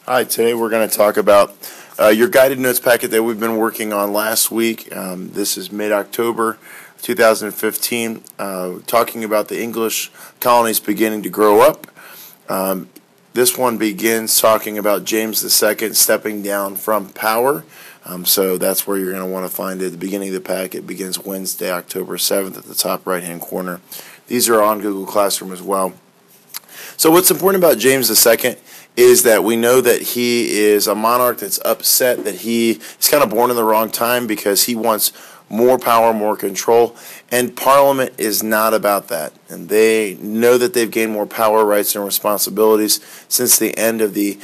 Hi, today we're going to talk about your guided notes packet that we've been working on last week. This is mid-October 2015, talking about the English colonies beginning to grow up. This one begins talking about James II stepping down from power. So that's where you're going to want to find it. The beginning of the packet begins Wednesday, October 7th at the top right-hand corner. These are on Google Classroom as well. So what's important about James II is that we know that he is a monarch that's upset that he's kind of born in the wrong time because he wants more power, more control, and Parliament is not about that. And they know that they've gained more power, rights, and responsibilities since the end of the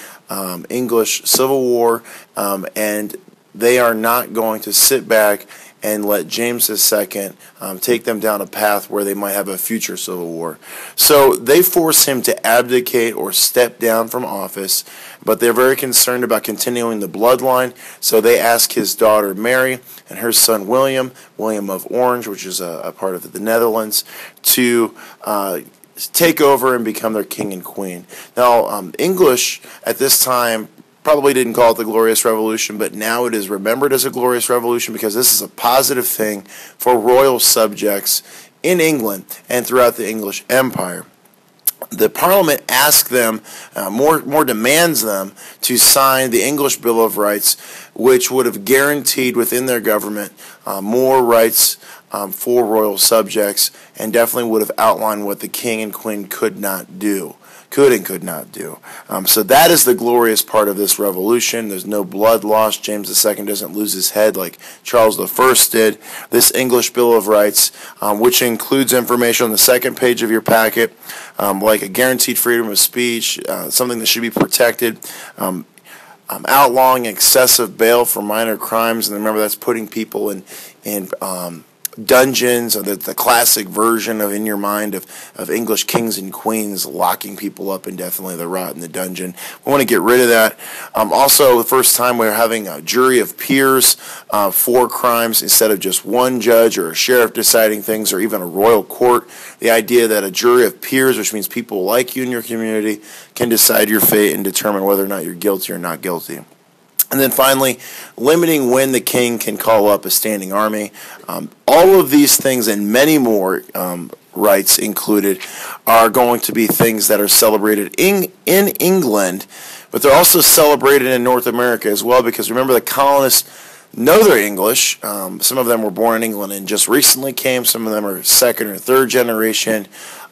English Civil War, and they are not going to sit back and let James II take them down a path where they might have a future civil war. So they force him to abdicate or step down from office, but they're very concerned about continuing the bloodline, so they ask his daughter Mary and her son William of Orange, which is a part of the Netherlands, to take over and become their king and queen. Now, English at this time probably didn't call it the Glorious Revolution, but now it is remembered as a Glorious Revolution because this is a positive thing for royal subjects in England and throughout the English Empire. The Parliament asked them, more demands them, to sign the English Bill of Rights, which would have guaranteed within their government more rights for royal subjects, and definitely would have outlined what the king and queen could not do. Could not do. So that is the glorious part of this revolution. There's no blood lost. James II doesn't lose his head like Charles I did. This English Bill of Rights, which includes information on the second page of your packet, like a guaranteed freedom of speech, something that should be protected, outlawing excessive bail for minor crimes, and remember that's putting people in dungeons, or the classic version of in your mind of English kings and queens locking people up indefinitely to rot in the dungeon. We want to get rid of that. Also, the first time we're having a jury of peers for crimes instead of just one judge or a sheriff deciding things, or even a royal court. The idea that a jury of peers, which means people like you in your community, can decide your fate and determine whether or not you're guilty or not guilty. And then finally, limiting when the king can call up a standing army. All of these things and many more rights included are going to be things that are celebrated in England, but they're also celebrated in North America as well, because remember, the colonists know they're English. Some of them were born in England and just recently came. Some of them are second or third generation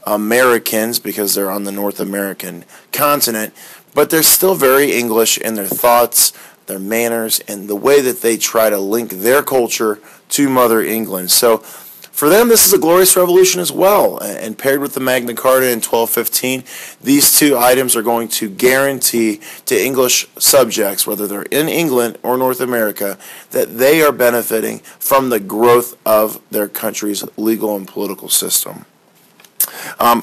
Americans because they're on the North American continent, but they're still very English in their thoughts, their manners, and the way that they try to link their culture to Mother England. So for them, this is a glorious revolution as well. And paired with the Magna Carta in 1215, these two items are going to guarantee to English subjects, whether they're in England or North America, that they are benefiting from the growth of their country's legal and political system.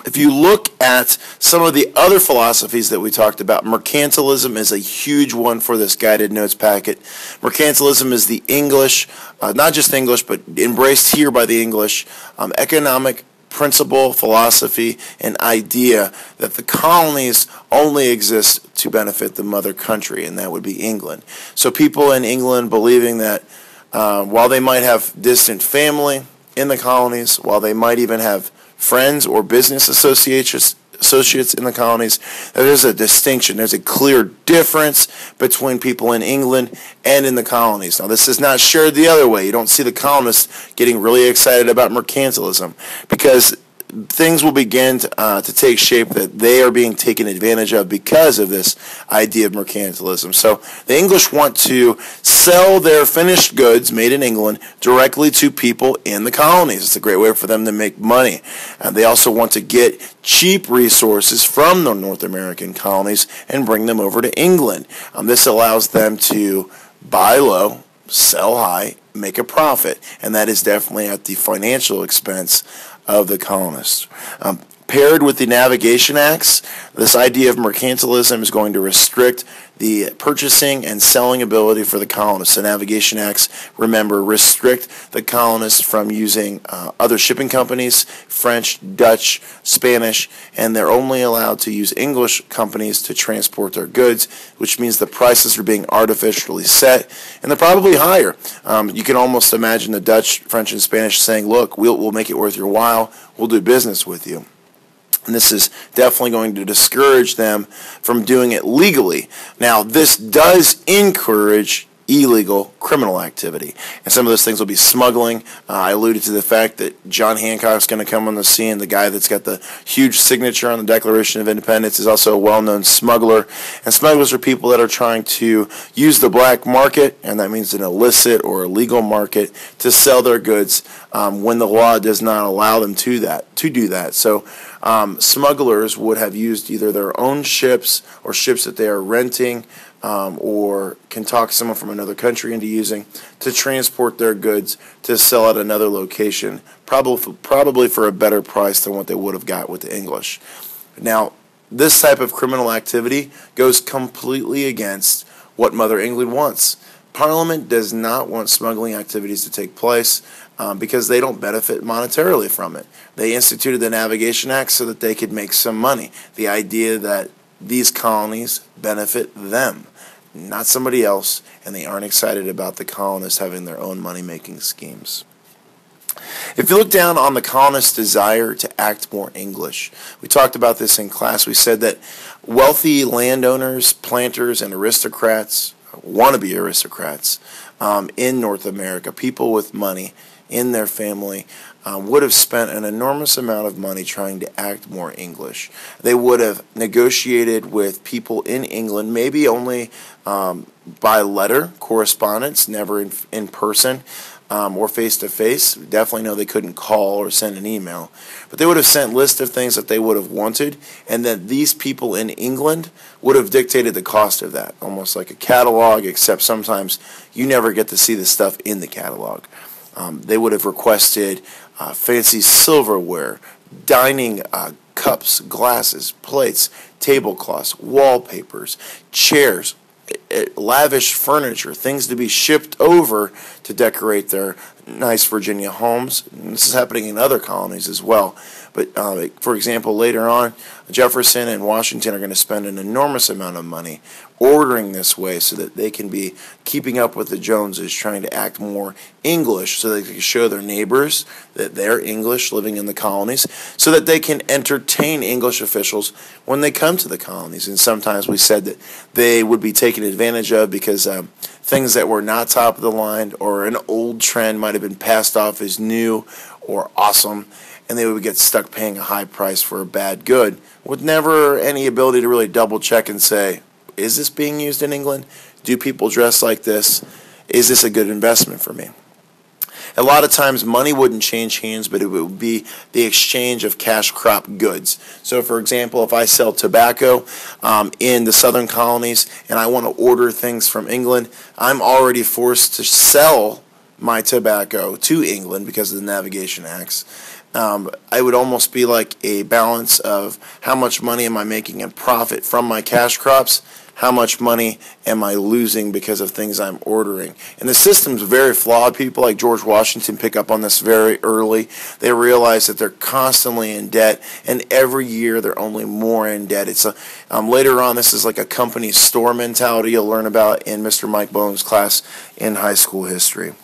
If you look at some of the other philosophies that we talked about, mercantilism is a huge one for this guided notes packet. Mercantilism is the English, not just English, but embraced here by the English, economic principle, philosophy, and idea that the colonies only exist to benefit the mother country, and that would be England. So people in England believing that while they might have distant family in the colonies, while they might even have friends or business associates in the colonies, there's a distinction. There's a clear difference between people in England and in the colonies. Now, this is not shared the other way. You don't see the colonists getting really excited about mercantilism, because things will begin to take shape that they are being taken advantage of because of this idea of mercantilism. So the English want to sell their finished goods made in England directly to people in the colonies. It's a great way for them to make money. They also want to get cheap resources from the North American colonies and bring them over to England. This allows them to buy low, sell high, make a profit, and that is definitely at the financial expense of the colonists. Paired with the Navigation Acts, this idea of mercantilism is going to restrict the purchasing and selling ability for the colonists. The Navigation Acts, remember, restrict the colonists from using other shipping companies, French, Dutch, Spanish, and they're only allowed to use English companies to transport their goods, which means the prices are being artificially set, and they're probably higher. You can almost imagine the Dutch, French, and Spanish saying, look, we'll make it worth your while, we'll do business with you. And this is definitely going to discourage them from doing it legally. Now, this does encourage illegal criminal activity. And some of those things will be smuggling. I alluded to the fact that John Hancock's going to come on the scene. The guy that's got the huge signature on the Declaration of Independence is also a well-known smuggler. And smugglers are people that are trying to use the black market, and that means an illicit or illegal market, to sell their goods when the law does not allow them to do that. So smugglers would have used either their own ships or ships that they are renting, or can talk someone from another country into using to transport their goods to sell at another location, probably for a better price than what they would have got with the English. Now, this type of criminal activity goes completely against what Mother England wants. Parliament does not want smuggling activities to take place because they don't benefit monetarily from it. They instituted the Navigation Act so that they could make some money. The idea that these colonies benefit them, not somebody else, and they aren't excited about the colonists having their own money-making schemes. If you look down on the colonists' desire to act more English, we talked about this in class. We said that wealthy landowners, planters, and aristocrats, wannabe aristocrats in North America, people with money in their family, would have spent an enormous amount of money trying to act more English. They would have negotiated with people in England, maybe only by letter, correspondence, never in person or face-to-face. We definitely know they couldn't call or send an email. But they would have sent lists of things that they would have wanted, and that these people in England would have dictated the cost of that, almost like a catalog, except sometimes you never get to see the stuff in the catalog. They would have requested fancy silverware, dining cups, glasses, plates, tablecloths, wallpapers, chairs, lavish furniture, things to be shipped over to decorate their nice Virginia homes. And this is happening in other colonies as well. But, for example, later on, Jefferson and Washington are going to spend an enormous amount of money ordering this way so that they can be keeping up with the Joneses, trying to act more English so they can show their neighbors that they're English living in the colonies, so that they can entertain English officials when they come to the colonies. And sometimes we said that they would be taken advantage of because things that were not top of the line or an old trend might have been passed off as new or awesome, and they would get stuck paying a high price for a bad good with never any ability to really double check and say, is this being used in England? Do people dress like this? Is this a good investment for me? A lot of times money wouldn't change hands, but it would be the exchange of cash crop goods. So, for example, if I sell tobacco in the southern colonies and I want to order things from England, I'm already forced to sell my tobacco to England because of the Navigation Acts. I would almost be like a balance of how much money am I making in profit from my cash crops, how much money am I losing because of things I'm ordering. And the system's very flawed. People like George Washington pick up on this very early. They realize that they're constantly in debt, and every year they're only more in debt. It's later on, this is like a company store mentality you'll learn about in Mr. Mike Bone's class in high school history.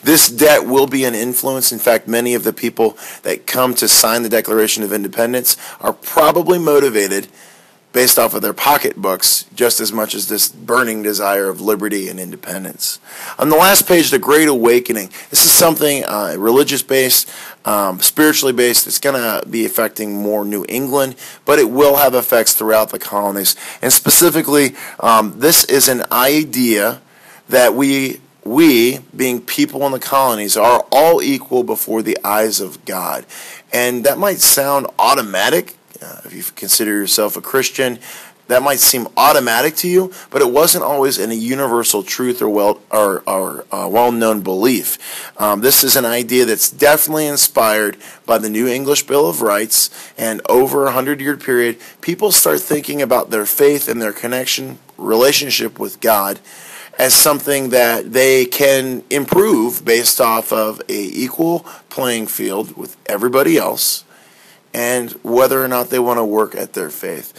This debt will be an influence. In fact, many of the people that come to sign the Declaration of Independence are probably motivated based off of their pocketbooks just as much as this burning desire of liberty and independence. On the last page, the Great Awakening. This is something religious-based, spiritually based. It's going to be affecting more New England, but it will have effects throughout the colonies. And specifically, this is an idea that we, being people in the colonies, are all equal before the eyes of God. And that might sound automatic. If you consider yourself a Christian, That might seem automatic to you, but it wasn't always a universal truth or well-known belief. This is an idea that's definitely inspired by the New English Bill of Rights, and over a 100-year period, people start thinking about their faith and their relationship with God as something that they can improve based off of a equal playing field with everybody else, and whether or not they want to work at their faith.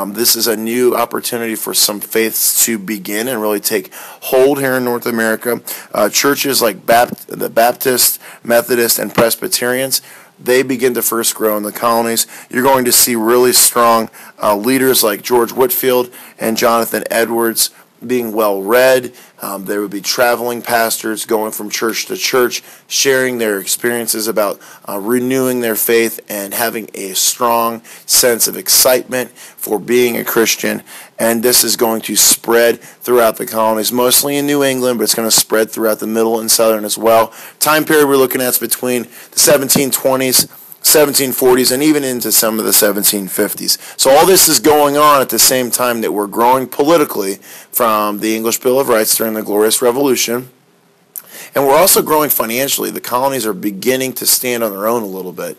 This is a new opportunity for some faiths to begin and really take hold here in North America. Churches like the Baptist, Methodist, and Presbyterians, they begin to first grow in the colonies. You're going to see really strong leaders like George Whitefield and Jonathan Edwards being well-read. There would be traveling pastors going from church to church, sharing their experiences about renewing their faith and having a strong sense of excitement for being a Christian. And this is going to spread throughout the colonies, mostly in New England, but it's going to spread throughout the middle and southern as well. Time period we're looking at is between the 1720s, 1740s, and even into some of the 1750s. So all this is going on at the same time that we're growing politically from the English Bill of Rights during the Glorious Revolution. And we're also growing financially. The colonies are beginning to stand on their own a little bit.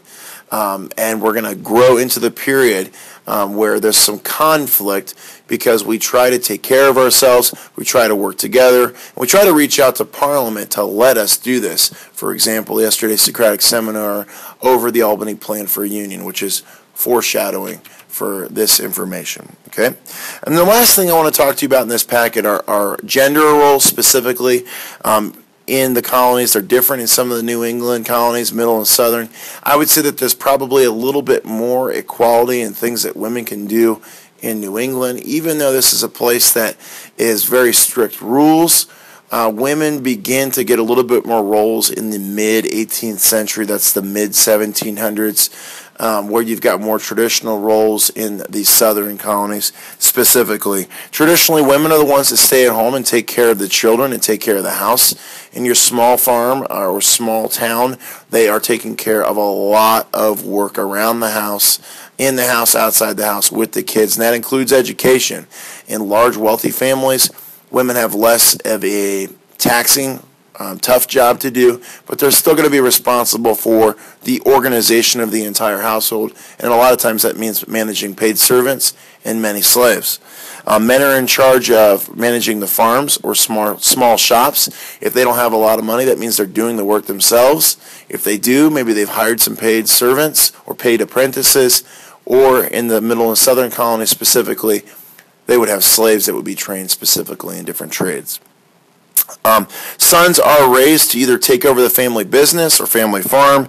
And we're going to grow into the period where there's some conflict because we try to take care of ourselves, we try to work together, and we try to reach out to Parliament to let us do this. For example, yesterday's Socratic seminar over the Albany Plan for a Union, which is foreshadowing for this information. Okay? And the last thing I want to talk to you about in this packet are gender roles specifically. In the colonies, they're different in some of the New England colonies, middle and southern. I would say that there's probably a little bit more equality in things that women can do in New England. Even though this is a place that is very strict rules, women begin to get a little bit more roles in the mid-18th century. That's the mid-1700s. Where you've got more traditional roles in these southern colonies specifically. Traditionally, women are the ones that stay at home and take care of the children and take care of the house. In your small farm or small town, they are taking care of a lot of work around the house, in the house, outside the house, with the kids, and that includes education. In large, wealthy families, women have less of a taxing tough job to do, but they're still going to be responsible for the organization of the entire household, and a lot of times that means managing paid servants and many slaves. Men are in charge of managing the farms or small shops. If they don't have a lot of money, that means they're doing the work themselves. If they do, maybe they've hired some paid servants or paid apprentices, or in the middle and southern colonies specifically, they would have slaves that would be trained specifically in different trades. Sons are raised to either take over the family business or family farm,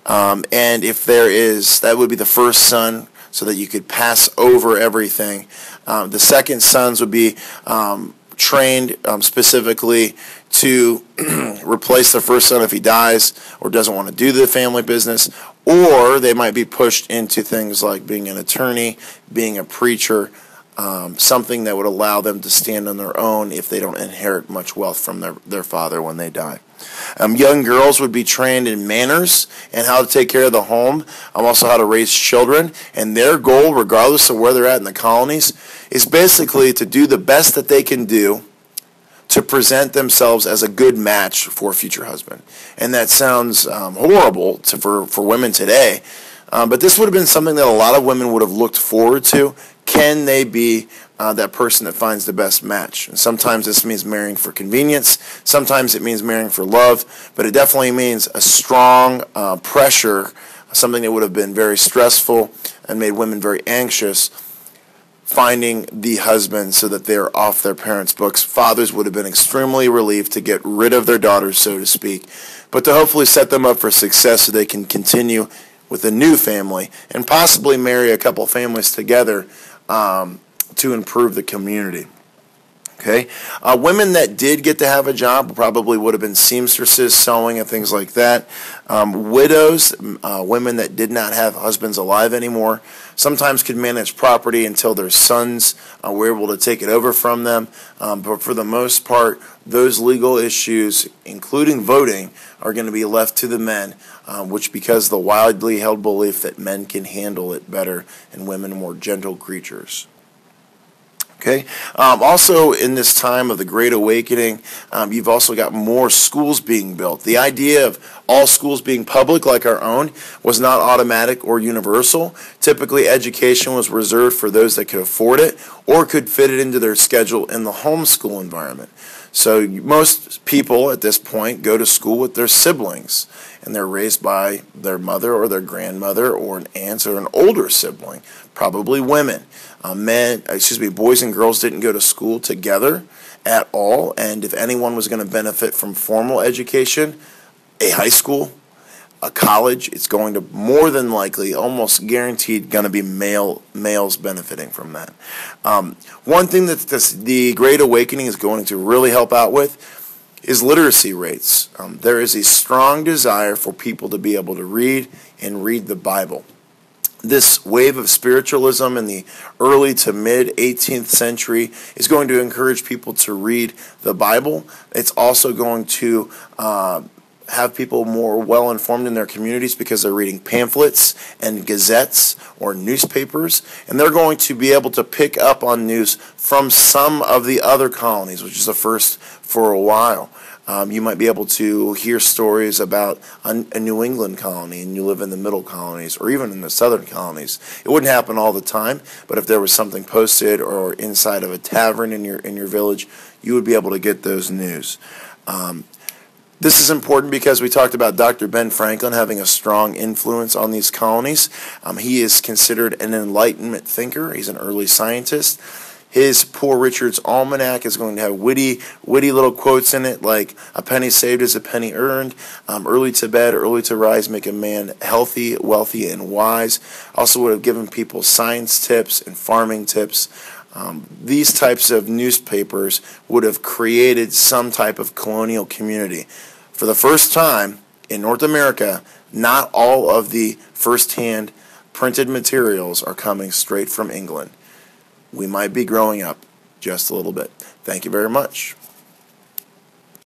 and if there is, that would be the first son, so that you could pass over everything. The second sons would be trained specifically to replace the first son if he dies or doesn't want to do the family business, or they might be pushed into things like being an attorney, being a preacher, something that would allow them to stand on their own if they don't inherit much wealth from their father when they die. Young girls would be trained in manners and how to take care of the home, also how to raise children, and their goal, regardless of where they're at in the colonies, is basically to do the best that they can do to present themselves as a good match for a future husband. And that sounds horrible for women today, but this would have been something that a lot of women would have looked forward to. Can they be that person that finds the best match? And sometimes this means marrying for convenience. Sometimes it means marrying for love. But it definitely means a strong pressure, something that would have been very stressful and made women very anxious, finding the husband so that they're off their parents' books. Fathers would have been extremely relieved to get rid of their daughters, so to speak, but to hopefully set them up for success so they can continue with a new family and possibly marry a couple families together to improve the community. Okay, women that did get to have a job probably would have been seamstresses, sewing, and things like that. Widows, women that did not have husbands alive anymore, sometimes could manage property until their sons were able to take it over from them. But for the most part, those legal issues, including voting, are going to be left to the men, which because the widely held belief that men can handle it better and women are more gentle creatures. Okay. Also, in this time of the Great Awakening, you've also got more schools being built. The idea of all schools being public like our own was not automatic or universal. Typically, education was reserved for those that could afford it or could fit it into their schedule in the homeschool environment. So most people at this point go to school with their siblings, and they're raised by their mother or their grandmother or an aunt or an older sibling, probably women. Boys and girls didn't go to school together at all, and if anyone was going to benefit from formal education, a high school, a college, it's going to more than likely, almost guaranteed, going to be males benefiting from that. One thing that the Great Awakening is going to really help out with is literacy rates. There is a strong desire for people to be able to read and read the Bible. This wave of spiritualism in the early to mid 18th century is going to encourage people to read the Bible. It's also going to have people more well informed in their communities because they're reading pamphlets and gazettes or newspapers, and they're going to be able to pick up on news from some of the other colonies, which is a first for a while. You might be able to hear stories about a New England colony and you live in the middle colonies or even in the southern colonies. It wouldn't happen all the time, but if there was something posted or inside of a tavern in your village, you would be able to get those news. This is important because we talked about Dr. Ben Franklin having a strong influence on these colonies. He is considered an Enlightenment thinker. He's an early scientist. His Poor Richard's Almanac is going to have witty little quotes in it like, "A penny saved is a penny earned," "Early to bed, early to rise make a man healthy, wealthy, and wise." Also would have given people science tips and farming tips. These types of newspapers would have created some type of colonial community. For the first time in North America, not all of the first-hand printed materials are coming straight from England. We might be growing up just a little bit. Thank you very much.